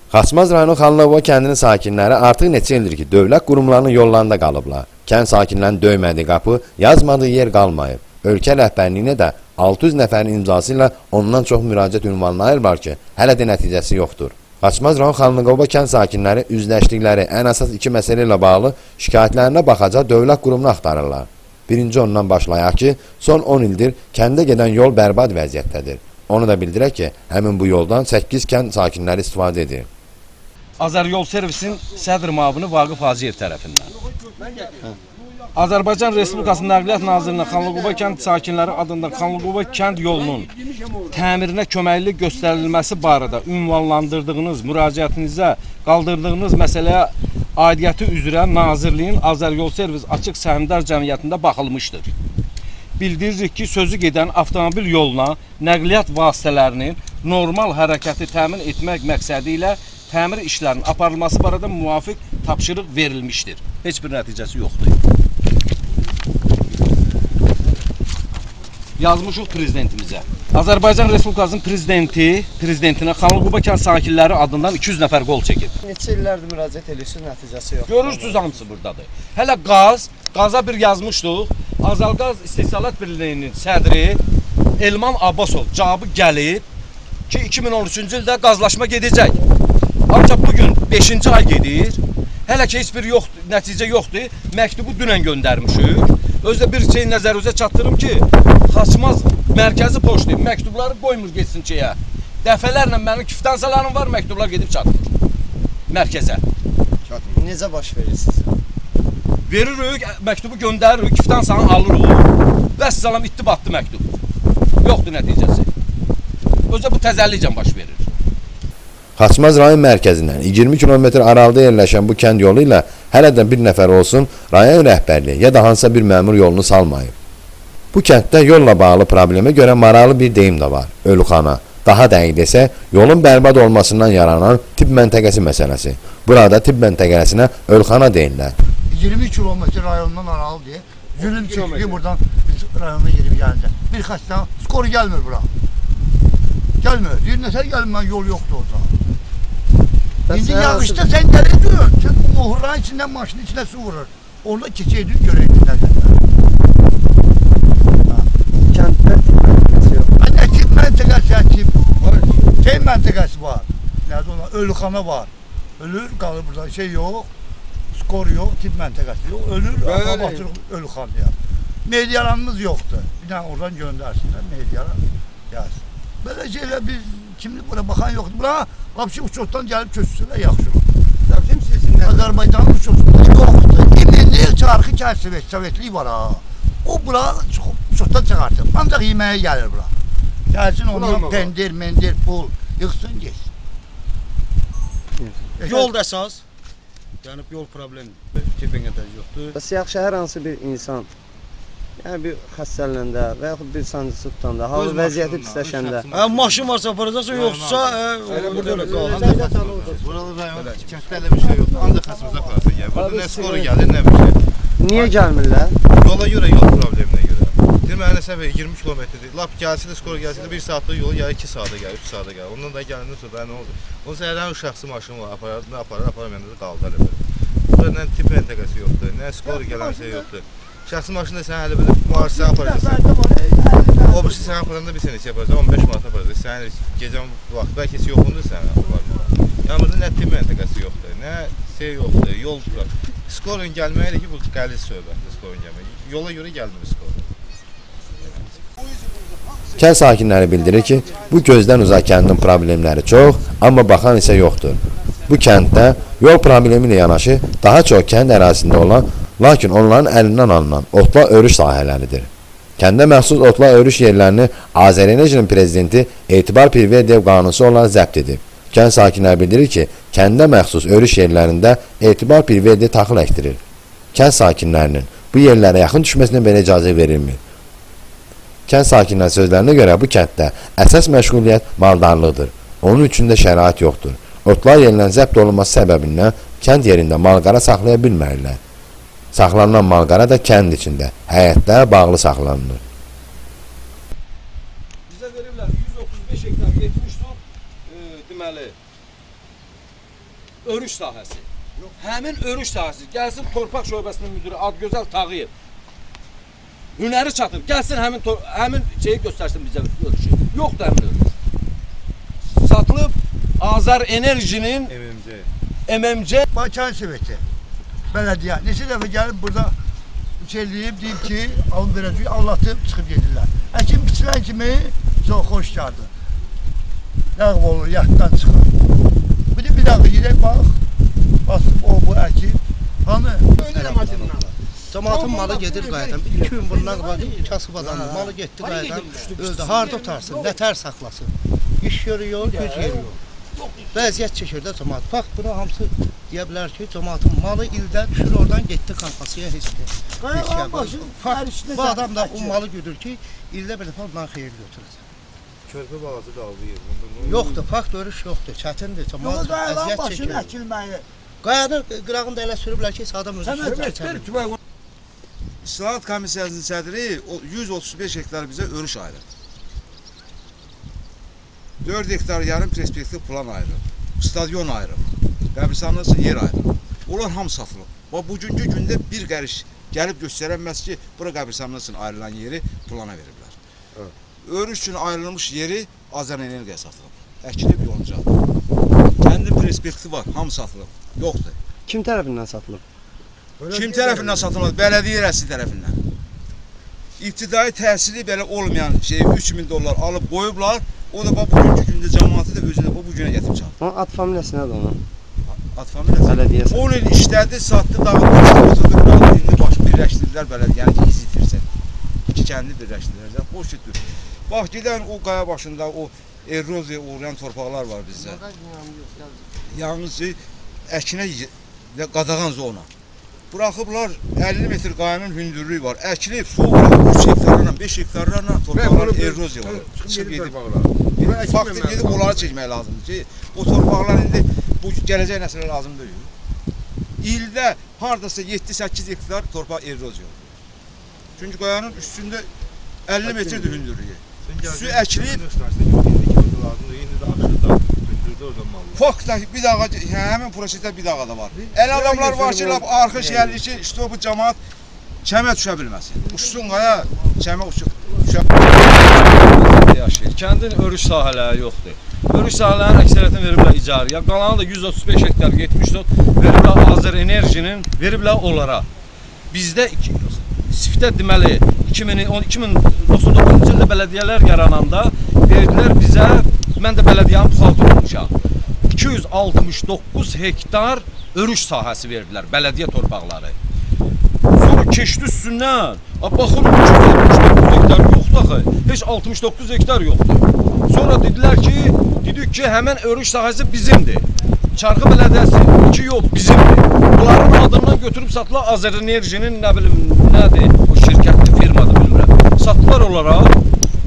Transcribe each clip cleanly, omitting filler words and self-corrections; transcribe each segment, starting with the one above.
Xaçmaz rayonu Xanlıqova kəndinin sakinləri artıq neçə ildir ki, dövlət qurumlarının yollarında qalıblar. Kənd sakinlərinin döymədiyi qapı, yazmadığı yer qalmayıb. Ölkə rəhbərliyinə də 600 nəfərin imzası ilə ondan çox müraciət ünvanları var ki, hələ də nəticəsi yoxdur. Xaçmaz rayon Xanlıqova kənd sakinləri üzləşdikləri ən əsas iki məsələ ilə bağlı şikayətlərinə baxacaq dövlət qurumunu axtarırlar. Birinci ondan başlayaq ki, son 10 ildir kəndə gedən yol bərbad vəziyyətdədir. Onu da bildirək ki, həmin bu yoldan 8 kənd sakinləri istifadə edir. Azaryol Servisin sədr müavini Vaqif Hacıyev tərəfindən. Azərbaycan Respublikası Nəqliyyat Nazirliyinin Xanlıqova kənd sakinləri adından Xanlıqova kənd yolunun təmirinə köməklik göstərilməsi barədə ünvanlandırdığınız, müraciətinizə qaldırdığınız məsələyə aidiyyəti üzrə Nazirliyin Azaryol Servis Açıq Səhmdar Cəmiyyətində baxılmışdır. Bildiririk ki, sözü gedən avtomobil yoluna nəqliyyat vasitələrinin normal hərəkəti təmin etmək məqsədi ilə təmir işlərinin aparılması barədə müvafiq tapşırıq verilmişdir. Heç bir nəticəsi yoxdur. Yazmışıq prezidentimizə. Azərbaycan Respublikasının prezidentinə Xanlıqova kənd sakinləri adından 200 nəfər qol çəkib. Neçə illərdir müraciət edirsiniz, nəticəsi yoxdur. Görürsünüz hamısı buradadır. Hələ qaza bir yazmışdıq. Azalqaz İstehsalat Birliyinin sədri Elman Abbasov cavabı gəlib ki, 2013-cü ildə qazlaşma gedəcək. Ancaq bugün 5-ci ay gedir. Hələ ki, heç bir nəticə yoxdur. Məktubu dünən göndərmişik. Özdə bir şey nəzərinizə çatdırım ki, Xaçmaz mərkəzi poçtu məktubları qoymur getsin şeyə. Dəfələrlə mənim kvitansiyalarım var, məktublar gedib çatmır mərkəzə. Necə baş verirsiniz? Veririk, məktubu göndəririk, kvitansiyanı alırıq. Vəssalam itdi batdı məktub. Yoxdur nəticəsi. Özdə bu təzəlliklə baş verir. Xaçmaz rayon mərkəzindən 20 kilometr aralıda yerləşən bu kənd yolu ilə hələ də bir nəfər olsun rayon rəhbərliyi ya da hansısa bir məmur yolunu salmayıb. Bu kənddə yolla bağlı problemə görə maraqlı bir deyim də var. Ölüxana. Daha dəqiq desək, yolun bərbad olmasından yaranan tibb məntəqəsi məsələsi. Burada tibb məntəqəsinə ölüxana deyirlər. 20 kilometr rayondan aralı deyə zülüm çəkir buradan biz rayona gedib gəlince. Bir xəstə skor gəlmir bura. Gəlmir. Bir nəsər gəlmir, yol yoxdur orada. İndi yağışda sən gəlirdin, muhurların içindən maşının içinə su vurur. Orada keçəydin, görəydin nəzərlər. Kənddə tibb məntəqəsi yoxdur. Nə tibb məntəqəsi, şey məntəqəsi var. Nədir ona? Ölüxana var. Ölür, qalır burada, şey yox. Skor yox, tibb məntəqəsi yox. Ölür, batırıq ölüxanaya. Mediyalarımız yoxdur. Bir dənə oradan göndərsinlər, mediyalar gəlsin. Belə şeylə biz, kimlik bura baxan yoxdur. Bura, qapışı uçotdan gəlib köçsünlər, yaxşı. Azərbaycanın uçotunda yoxdur. İmriliyə çarxı kəsib, sovetlik var ha. O bura uçotdan çıxartır. Ancaq yeməyə gəlir bura. Gəlsin ondan pendir, mendir, pul, yıxsın, geçsin. Yol da əsas. Yəni yol problemi tibin qədər yoxdur. Siyah şəhər hansı bir insan, yəni bir xəstələndə və yaxud bir sancısı tutanda, halı vəziyyəti pisləşəndə. Maşın varsa aparacaqsan, yoxsa burada öyle qalır. Buralı rayon kənddə elə bir şey yoxdur. Ancaq xəstəmizə apararsan gəlir. Burada nə skoru gəlir, nə bir şey. Niyə gəlmirlər? Yola görə, yol probleminə görə. Deyir, nə səvə 20 kilometrdir. Lap gəlsin də skoru gəlsin də 1 saatlıq yolu ya 2 saata gəlir, 3 saata gəlir. Ondan da gələndən sonra nə olur? Onun səhərdən şəxsi maşını var, aparmayanda da qaldı elə belə. Burada nə tibb məntəqəsi yoxdur, nə skoru gələn şey yoxdur. Şəxsi maşında sən hələ belə müharisə aparacaqsan. O birisi sənə aparanda bir sənə yapacaq, 15 manat aparacaq. Sən gecən vaxt, bəlkə heç yoxundur sənə aparma. Yəni burada nə tibb məntəqəsi yoxdur, nə şey yoxdur, yol tutar. Skorun gəlməyə elə ki, bu qəliz söhbətdir skorun gəlməyə. Yola görə gəlmir skor. Kənd sakinləri bildirir ki, bu gözdən uzaq kəndin problemləri çox, amma baxan isə yoxdur. Bu kənddə yol problemi ilə yanaşı daha çox kənd ərazisində olan, lakin onların əlindən alınan otla örüş sahələridir. Kəndə məxsus otla örüş yerlərini Azərenerjinin prezidenti Etibar Pirverdiyev qanunusu olaraq zəbt edib. Kənd sakinləri bildirir ki, kəndə məxsus örüş yerlərində Etibar Pirverdiyev taxıl əkdirir. Kənd sakinlərinin bu yerlərə yaxın düşməsinə belə icazə verilmir. Kənd sakinlərinin sözlərinə görə bu kənddə əsas məşğuliyyət maldarlıqdır. Onun üçün də şərait yoxdur. Otlar yerindən zəbt olunması səbəbindən kənd yerində malqara saxlaya bilmərlər. Saxlanılan malqara da kənd içində, həyətdə bağlı saxlanılır. Bizə veriblər 135 hektar 70 ton deməli örüş sahəsi. Həmin örüş sahəsi gəlsin torpaq şöbəsinin müdürü Adgözəl Tağıyev. Hünəri çatır. Gəlsin həmin şeyi göstərsin bizə örüşü. Yoxdur həmin örüş. Satılıb Azər Enerjinin MMC Bakı Soveti belediye neçə dəfə gəlib burada şeyləyib deyib ki, alın verəcək, anlatıb çıxıb gedirlər. Əkin biçilən kimi çox xoş gəldi. Ləğv olur, yaddan çıxır. Bir daha gedək bax. Basıb bu əkin. Hanı? Cəmaatın malı gedir qayıdan. 2 gün bundan qabaq kasıb adamdır. Malı getdi qayıdan. Öldü. Harda tutarsın, nətər saxlasın. İş yeri yox, güc yeri yox. Vəziyyət çəkir də cəmaat. Bax, buna hamısı deyə bilər ki, cəmaatın malı ildə düşür oradan getdi Karpasıya hissə. Bu adam da o malı güdür ki, ildə bir dəfə ondan xeyir götürəcək. Körpə bağası qaldı yer. Yoxdur, fakt örüş yoxdur, çətindir, cəmaat əziyyət çəkir. Qayanın qırağında elə sürüblər ki, adam özü sürüb keçər. İslahat Komissiyasının sədri 135 hektar bizə örüş ayırır. 4 hektar yarım perspektiv plan ayırır. Stadion ayırır. Qəbristanlığı üçün yer ayırır. Onlar hamı satılıb. Bugünkü gündə bir qəriş gəlib göstərənməz ki, bura qəbristanlığı üçün ayrılan yeri plana veriblər. Örüş üçün ayrılmış yeri Azər Enerjiyə satılıb. Əkilib yonca. Kəndi perspektiv var, hamı satılıb. Yoxdur. Kim tərəfindən satılıb? Kim tərəfindən satılmadı? Bələdiyyə rəsmi tərəfindən. İbtidai təhsili belə olmayan şey 3000 dollar alıb qoyublar. O da bugünkü gündə cəmaatı da özünə bu günə gətirib çıxardı. Ad familiyası nədir onun? Ad familiyası? Bələdiyyəsi. 10 il işlədi, satdı, dağıtdı, oturduqlarını indi birləşdirdilər bələdiyyəni ki, izi itirsin. İki kəndi birləşdirirlər. Boş getdir. Bax, gedən o qaya başında o eroziya uğrayan torpaqlar var bizdə. Yalnız əkinə qadağan zona. Buraxıblar 50 metr qayanın hündürlüyü var. Əkilib, soğuk 3 hektarlarla, 5 hektarlarla torpaqların eroziya var. Çıxıb gedib faktı gedib onları çəkmək lazımdır ki, o torpaqlar indi bu gələcək nəslə lazım deyil. İldə haradasa 7-8 hektar torpaq eroziya olur. Çünki qayanın üstündə 50 metrdir hündürlüyü. Su əkilib, fakta bir dağa, həmin prosesdə bir dağa da var. Elə adamlar var ki, arxı şəhərli ki, işte bu cəmaat kəmə düşə bilməsin. Uçsun qaya, kəmə düşə yaşayır. Kəndin örüş sahələri yoxdur. Örüş sahələrinin əksəriyyətini veriblər icarəyə. Qalanı da 135 hektar, 70 not veriblər Azər Enerjinin, veriblər onlara. Bizdə Sifdə deməli 2099-cu ildə bələdiyyələr yarananda verdilər bizə, mən də bələdiyyanın buxaltı olmuşam. 269 hektar örüş sahəsi verdilər, bələdiyyə torpaqları. Sonra keçdi üstündən, baxın 269 hektar yoxdur axı, heç 69 hektar yoxdur. Sonra dedilər ki, dedik ki, həmən örüş sahəsi bizimdir. Çarxı bələdiyyəsi ki, yox, bizimdir. Bunların adından götürüb satılar Azər Enerjinin, nə bilim, nədir, o şirkətli firmadır, bilmirəm. Satdılar onlara,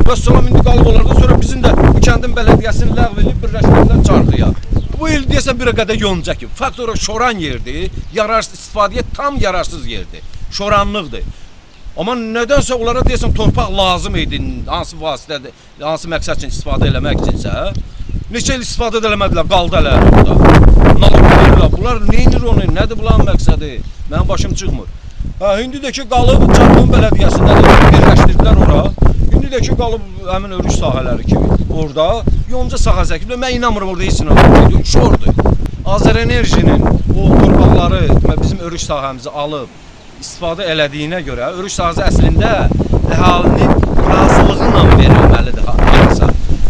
vəssalam indi qalıb onlardan sonra bizim də bu kəndin bələdiyyəsini ləğv edib birləşdirilər Çarxıya. Bu il deyəsən bir qədər yonca ki, faktora şoran yerdir, istifadəyə tam yararsız yerdir, şoranlıqdır. Amma nədənsə onlara deyəsən torpaq lazım idi, hansı vasitədir, hansı məqsəd üçün istifadə eləmək üçünsə, neçə il istifadə eləmədilər, qaldı ələ burada. Nalıq verirlər, bunlar neynir onu, nədir bunların məqsədi, mənim başım çıxmır. İndi də ki, qalıb Çarxın bələdiyyəsində birləşdirdilər ora, indi də ki, qalıb həmin örüş sahələri kimi orada, yonca sahəsi əkiblər, mən inanmıram orada heç nə şordur. Azər Enerjinin o torpaqları, bizim örüş sahəmizi alıb, istifadə elədiyinə görə, örüş sahəsi əslində əhalinin razılığıyla verilməlidir.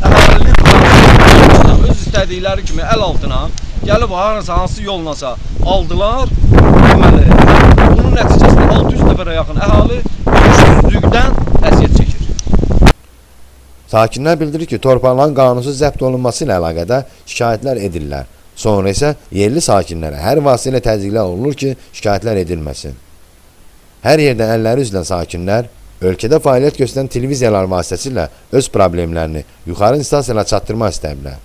Əhalinin razılığıyla, öz istədikləri kimi əl altına gəlib hansı yollasa aldılar, deməli, bunun nəticəsində 600 nəfərə yaxın əhali ölümsüzlükdən əziyyət çəkir. Sakinlər bildirir ki, torpaqların qanunsuz zəbt olunması ilə əlaqədar şikayətlər edirlər. Sonra isə yerli sakinlərə hər vasitə ilə təzyiqlər olunur ki, şikayətlər edilməsin. Hər yerdə əlləri üzlən sakinlər, ölkədə fəaliyyət göstərən televiziyalar vasitəsilə öz problemlərini yuxarı instansiyalara çatdırmaq istəyirlər.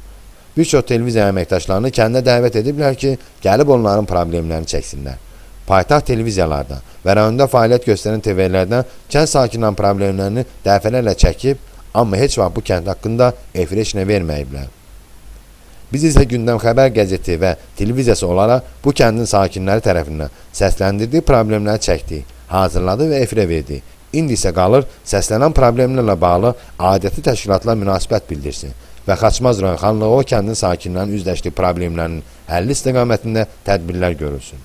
Bir çox televiziya əməkdaşlarını kəndə dəvət ediblər ki, gəlib onların problemlərini çəksinlər. Paytaxt televiziyalardan və rayonda fəaliyyət göstərən TV-lərdən kənd sakinlərinin problemlərini dəfələrlə çəkib, amma heç vaxt bu kənd haqqında efir heç nə verməyiblər. Biz isə Gündəm Xəbər qəzeti və televiziyası olaraq bu kəndin sakinləri tərəfindən səsləndirdiyi problemləri çəkdik, hazırladı və efirə verdik. İndi isə qalır səslənən problemlərlə bağlı aidiyyatı təşkilatlar münasibət bildirsin və Xaçmaz rayon Xanlıqova kəndin sakinlərinin üzləşdiyi problemlərinin həlli istiqamətində tədbirlər görülsün.